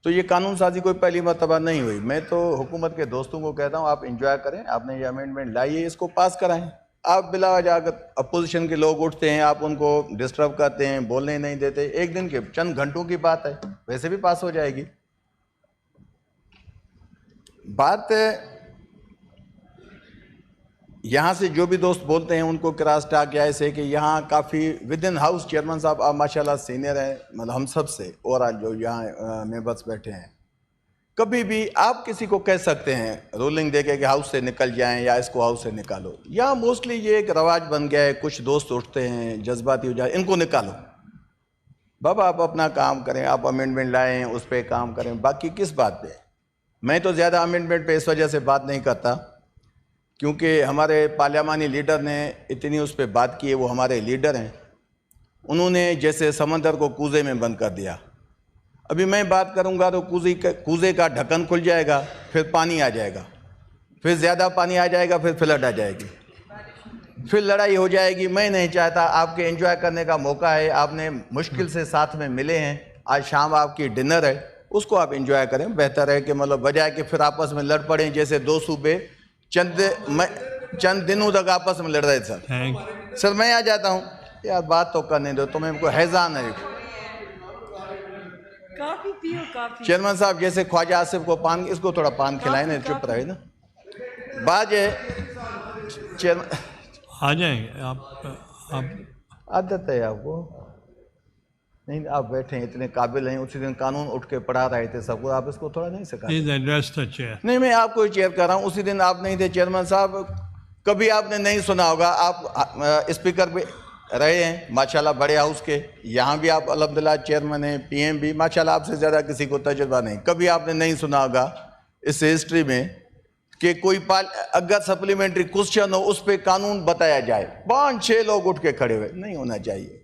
तो ये कानून साजी कोई पहली मर्तबा नहीं हुई। मैं तो हुकूमत के दोस्तों को कहता हूँ आप इंजॉय करें, आपने ये अमेंडमेंट लाई है इसको पास कराएं। आप बिला वजह अगर अपोजिशन के लोग उठते हैं, आप उनको डिस्टर्ब करते हैं, बोलने नहीं देते, एक दिन के चंद घंटों की बात है, वैसे भी पास हो जाएगी। बात यहाँ से जो भी दोस्त बोलते हैं उनको क्रॉस टाक या ऐसे कि यहाँ काफ़ी विद इन हाउस चेयरमैन साहब आप माशाल्लाह सीनियर हैं, मतलब हम सब से ओवरऑल जो यहाँ मेंबर्स बैठे हैं, कभी भी आप किसी को कह सकते हैं रूलिंग देके कि हाउस से निकल जाएं या इसको हाउस से निकालो। यहाँ मोस्टली ये एक रवाज बन गया है, कुछ दोस्त उठते हैं जज्बाती हो जाए, इनको निकालो। बाबा आप अपना काम करें, आप अमेंडमेंट लाएं उस पर काम करें, बाकी किस बात पे। मैं तो ज़्यादा अमेंडमेंट पे इस वजह से बात नहीं करता क्योंकि हमारे पार्लियामानी लीडर ने इतनी उस पर बात की है, वो हमारे लीडर हैं, उन्होंने जैसे समंदर को कूजे में बंद कर दिया। अभी मैं बात करूंगा तो कूजे का ढक्कन खुल जाएगा, फिर पानी आ जाएगा, फिर ज़्यादा पानी आ जाएगा, फिर फ्लड आ जाएगी, फिर लड़ाई हो जाएगी। मैं नहीं चाहता, आपके एंजॉय करने का मौका है, आपने मुश्किल से साथ में मिले हैं, आज शाम आपकी डिनर है, उसको आप एंजॉय करें। बेहतर है कि मतलब बजाय कि फिर आपस में लड़ पड़ें जैसे दो सूबे चंद दिनों तक आपस में लड़ रहे थे। सर मैं आ जाता हूँ यार, बात तो करने दो, तुम्हें हमको हैजान है। काफी पियो काफी। चेयरमैन साहब जैसे ख्वाजा आसिफ को पान, इसको थोड़ा पान खिलाए ना, चुप रहे ना। बात है चेयरमैन आ जाएंगे आप आदत है आपको, नहीं आप बैठे हैं इतने काबिल हैं, उसी दिन कानून उठ के पढ़ा रहे थे सबको, आप इसको थोड़ा नहीं सिखा। Please address the chair. नहीं मैं आपको चेयर कर रहा हूँ, उसी दिन आप नहीं थे चेयरमैन साहब, कभी आपने नहीं सुना होगा, आप स्पीकर पे रहे हैं माशाल्लाह बड़े हाउस के, यहाँ भी आप अल्हम्दुलिल्लाह चेयरमैन हैं, पीएम भी, माशाल्लाह आपसे ज़्यादा किसी को तजुर्बा नहीं। कभी आपने नहीं सुना होगा इस हिस्ट्री में कि कोई अगर सप्लीमेंट्री क्वेश्चन हो उस पर कानून बताया जाए, 5-6 लोग उठ के खड़े हुए, नहीं होना चाहिए।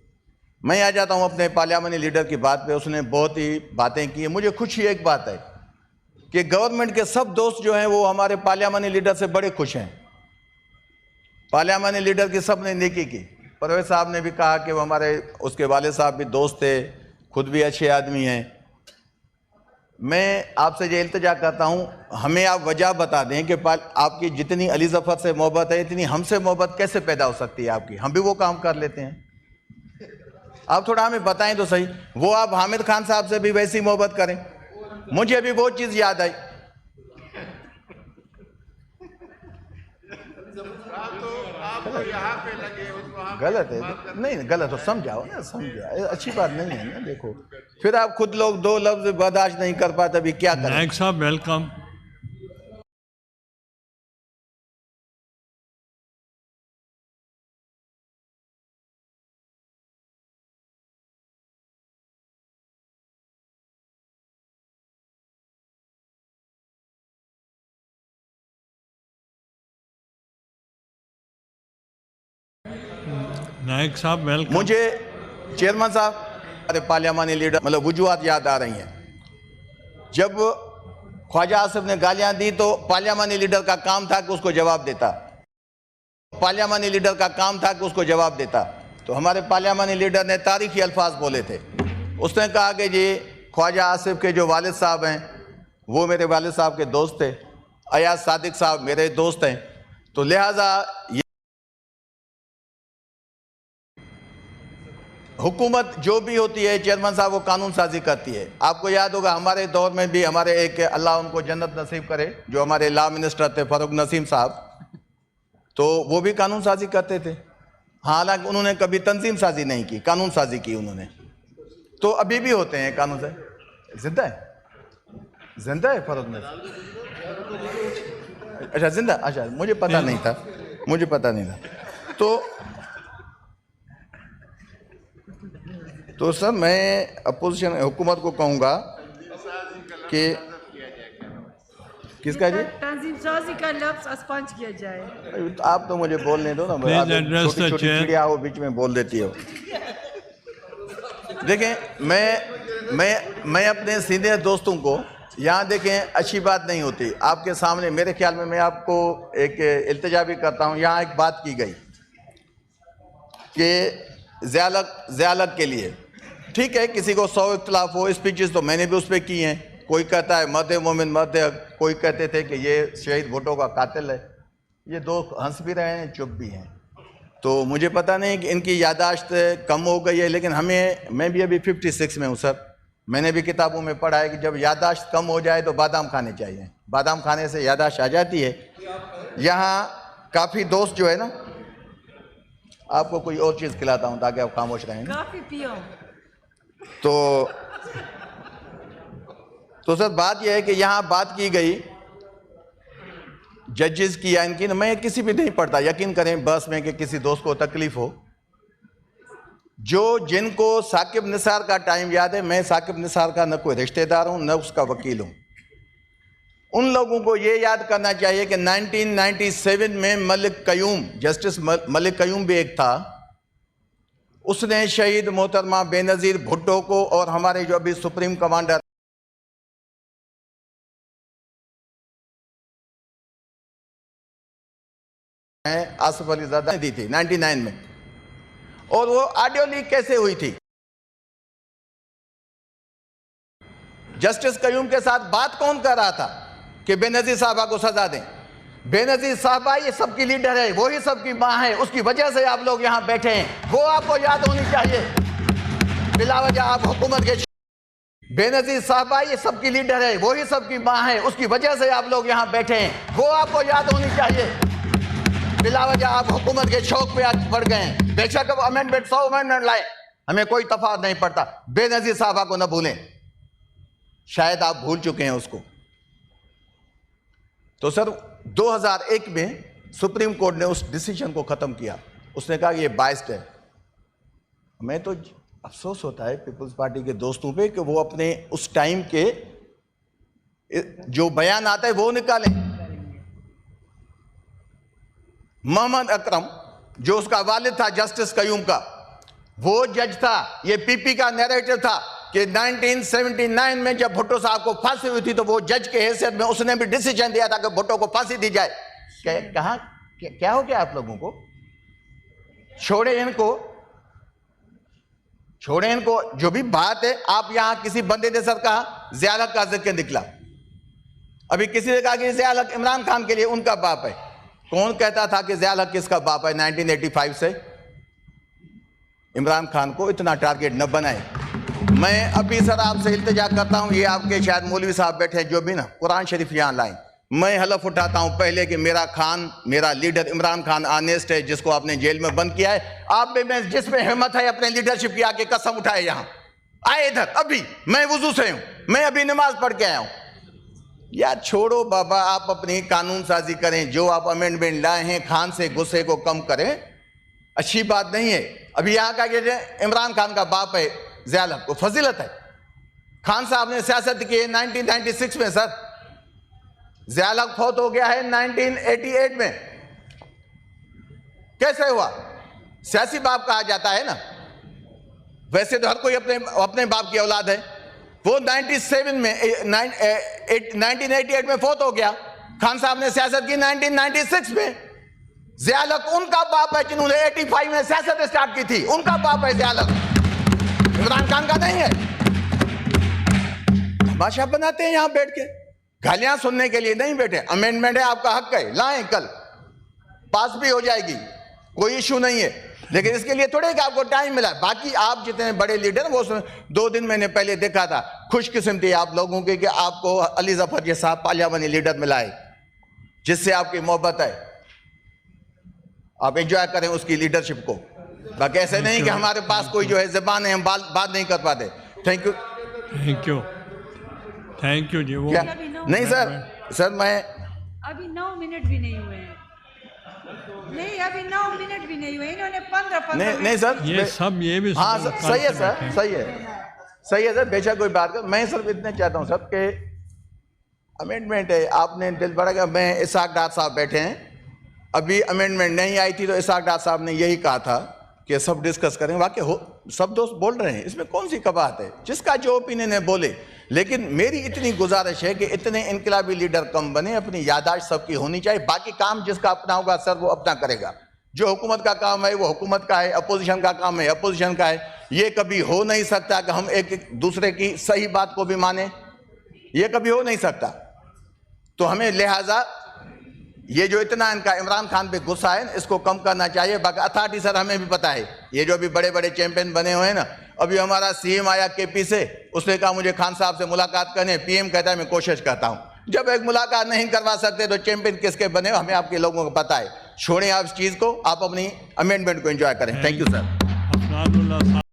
मैं आ जाता हूँ अपने पार्लियामानी लीडर की बात पे, उसने बहुत ही बातें की। मुझे खुशी एक बात है कि गवर्नमेंट के सब दोस्त जो हैं वो हमारे पार्लियामानी लीडर से बड़े खुश हैं। पार्लियामानी लीडर की सब ने नेकी की। परवेज साहब ने भी कहा कि वो हमारे उसके वाले साहब भी दोस्त थे, खुद भी अच्छे आदमी हैं। मैं आपसे ये इल्तिजा करता हूँ, हमें आप वजह बता दें कि आपकी जितनी अली ज़फ़र से मोहब्बत है इतनी हमसे मोहब्बत कैसे पैदा हो सकती है आपकी, हम भी वो काम कर लेते हैं। आप थोड़ा हमें बताएं तो सही। वो आप हामिद खान साहब से भी वैसी मोहब्बत करें। मुझे भी वो चीज़ याद आई, गलत है नहीं, गलत हो समझाओ ना, समझाओ, अच्छी बात नहीं है ना। देखो फिर आप खुद लोग 2 लफ्ज बर्दाश्त नहीं कर पाते, अभी क्या करें। नायक साहब वेलकम। नायक साहब वेलकम। मुझे चेयरमैन साहब अरे पार्लियामानी लीडर मतलब वजूहत याद आ रही हैं। जब ख्वाजा आसिफ ने गालियां दी तो पार्लियामानी लीडर का काम था कि उसको जवाब देता, पार्लियामानी लीडर का काम था कि उसको जवाब देता। तो हमारे पार्लियामानी लीडर ने तारीखी अल्फाज बोले थे। उसने कहा कि जी ख्वाजा आसिफ के जो वालिद साहब हैं वो मेरे वालिद साहब के दोस्त थे, अयाज सादिक साहब मेरे दोस्त हैं, तो लिहाजा हुकूमत जो भी होती है चेयरमैन साहब वो कानून साजी करती है। आपको याद होगा हमारे दौर में भी हमारे एक, अल्लाह उनको जन्नत नसीब करे, जो हमारे लॉ मिनिस्टर थे फारूक नसीम साहब, तो वो भी कानून साजी करते थे। हालांकि उन्होंने कभी तंजीम साजी नहीं की, कानून साजी की उन्होंने। तो अभी भी होते हैं कानून से। जिंदा है फारूक नसीम? अच्छा जिंदा, अच्छा मुझे पता नहीं था, मुझे पता नहीं था। तो सर मैं अपोजिशन हुकूमत को कहूँगा कि किसका जी तंजीम साजी का लफ्ज अस्पंज किया जाए। आप तो मुझे बोलने दो ना, छोटी छोटी चिड़िया वो बीच में बोल देती हो। देखें मैं अपने सीनियर दोस्तों को यहाँ देखें, अच्छी बात नहीं होती आपके सामने। मेरे ख्याल में मैं आपको एक इल्तिजा भी करता हूँ, यहाँ एक बात की गई कि ज़ियालक के लिए ठीक है, किसी को 100 इख्तलाफ हो, स्पीचेस तो मैंने भी उस पर की हैं, कोई कहता है मध्य मोमिन मध्य, कोई कहते थे कि ये शहीद भुट्टो का कातिल है। ये दो हंस भी रहे हैं, चुप भी हैं। तो मुझे पता नहीं कि इनकी यादाश्त कम हो गई है, लेकिन मैं भी अभी 56 में हूँ सर। मैंने भी किताबों में पढ़ा है कि जब यादाश्त कम हो जाए तो बादाम खाने चाहिए, बादाम खाने से यादाश्त आ जाती है। यहाँ काफ़ी दोस्त जो है ना, आपको कोई और चीज़ खिलाता हूँ ताकि आप खामोश रहें। काफी पियो। तो सर बात यह है कि यहाँ बात की गई जजेस की या इनकी, मैं किसी भी नहीं पढ़ता, यकीन करें बस में कि किसी दोस्त को तकलीफ हो। जो जिनको साकिब निसार का टाइम याद है, मैं साकिब निसार का न कोई रिश्तेदार हूं न उसका वकील हूं। उन लोगों को ये याद करना चाहिए कि 1997 में मलिक कयूम, जस्टिस मलिक कयूम भी एक था, उसने शहीद मोहतरमा बेनज़ीर भुट्टो को और हमारे जो अभी सुप्रीम कमांडर हैं आसिफ अली ज़रदारी ने दी थी 99 में। और वो ऑडियो लीक कैसे हुई थी? जस्टिस कयूम के साथ बात कौन कर रहा था कि बेनज़ीर साहबा को सजा दें? बेनज़ीर साहबा ये सबकी लीडर है, वो ही सबकी माँ है, उसकी वजह से आप लोग यहाँ बैठे हैं, वो आपको याद होनी चाहिए। बिलावजह आप हुकूमत के बेनज़ीर साहबा ये सबकी लीडर है, वो ही सबकी माँ है, उसकी वजह से आप लोग यहाँ बैठे हैं, वो आपको याद होनी चाहिए। बिलावजह आप हुकूमत के शौक पे आज पड़ गए हैं। बेशक अब अमेंडमेंट 100 अमेंडमेंट लाए, हमें कोई तफावत नहीं पड़ता। बेनज़ीर साहबा को न भूलें, शायद आप भूल चुके हैं उसको। तो सर 2001 में सुप्रीम कोर्ट ने उस डिसीजन को खत्म किया। उसने कहा ये बाइस्ड है। मैं तो अफसोस होता है पीपल्स पार्टी के दोस्तों पे कि वो अपने उस टाइम के जो बयान आता है वो निकालें। मोहम्मद अकरम जो उसका वालिद था जस्टिस कयूम का, वो जज था। ये पीपी का नैरेटिव था कि 1979 में जब भुट्टो साहब को फांसी हुई थी तो वो जज के हैसियत में उसने भी डिसीजन दिया था कि भुट्टो को फांसी दी जाए। कहा क्या हो गया आप लोगों को? छोड़े इनको, जो भी बात है। आप यहां किसी बंदे ने सर कहा ज़िया का जिक्र निकला, अभी किसी ने कहा कि ज़िया इमरान खान के लिए उनका बाप है। कौन कहता था कि ज़िया किसका बाप है? 1985 से इमरान खान को इतना टारगेट न बनाए। मैं अभी सर आपसे इल्तिजा करता हूं, ये आपके शायद मौलवी साहब बैठे हैं जो भी ना कुरान शरीफ यहां लाएं। मैं हलफ उठाता हूं पहले कि मेरा लीडर इमरान खान ऑनेस्ट है, जिसको आपने जेल में बंद किया है। आप में जिसमें हिम्मत है अपने लीडरशिप की आके कसम उठाए, यहां आए इधर। अभी मैं वुजू से हूं, मैं अभी नमाज पढ़ के आया हूं। यार छोड़ो बाबा, आप अपनी कानून साजी करें, जो आप अमेंडमेंट लाए हैं खान से गुस्से को कम करें, अच्छी बात नहीं है। अभी यहाँ का इमरान खान का बाप है ज़िया को फजीलत है। खान साहब ने सियासत की है 1996 में सर, ज़िया फौत हो गया है 1988 में। कैसे हुआ? सियासी बाप कहा जाता है ना, वैसे तो हर कोई अपने बाप की औलाद है। वो 1988 में फौत हो गया। खान साहब ने सियासत की 1996 में। ज़िया उनका बाप है जिन्होंने 85 में सियासत स्टार्ट की थी, उनका बाप है ज़िया, इमरान खान का नहीं है। तमाशा बनाते हैं यहां बैठ के, गालियां सुनने के लिए नहीं बैठे। अमेंडमेंट है, आपका हक है, लाएं, कल पास भी हो जाएगी, कोई इशू नहीं है। लेकिन इसके लिए थोड़े कि आपको टाइम मिला। बाकी आप जितने बड़े लीडर, वो 2 दिन मैंने पहले देखा था, खुशकिस्मती आप लोगों की कि आपको अली जफर जैसा पार्लियामानी लीडर मिला है जिससे आपकी मोहब्बत है। आप एंजॉय करें उसकी लीडरशिप को। बाकी ऐसे नहीं कि हमारे पास कोई जो है ज़बान है, हम बात नहीं कर पाते। थैंक यू जी। वो नहीं सर मैं अभी 9 मिनट भी नहीं हुए हैं। नहीं, अभी 9 मिनट भी नहीं हुए, इन्होंने 15 नहीं सर, ये सब ये भी हाँ सही है सर, सही है सर, बेशक कोई बात कर। मैं सिर्फ इतने चाहता हूँ सर कि अमेंडमेंट है, आपने दिल बड़ा गया। मैं इसाक डार साहब बैठे हैं, अभी अमेंडमेंट नहीं आई थी तो इसाक डार साहब ने यही कहा था कि सब डिस्कस करें। वाकई सब दोस्त बोल रहे हैं, इसमें कौन सी कबात है, जिसका जो ओपिनियन है बोले। लेकिन मेरी इतनी गुजारिश है कि इतने इनकलाबी लीडर कम बने, अपनी यादाश्त सबकी होनी चाहिए। बाकी काम जिसका अपना होगा सर वो अपना करेगा। जो हुकूमत का काम है वो हुकूमत का है, अपोजिशन का काम है अपोजिशन का है। ये कभी हो नहीं सकता कि हम एक दूसरे की सही बात को भी माने। ये कभी हो नहीं सकता। तो हमें लिहाजा ये जो इतना इनका इमरान खान पे गुस्सा है इसको कम करना चाहिए। बाकी अथॉरिटी सर हमें भी पता है, ये जो भी बड़े बड़े चैंपियन बने हुए हैं ना, अभी हमारा सीएम आया केपी से, उसने कहा मुझे खान साहब से मुलाकात करने, पीएम कहता है मैं कोशिश करता हूं। जब एक मुलाकात नहीं करवा सकते तो चैंपियन किसके बने हमें आपके लोगों को पता है। छोड़ें आप इस चीज को, आप अपनी अमेंडमेंट को एंजॉय करें। Thank you sir. अफनानुल्लाह साहब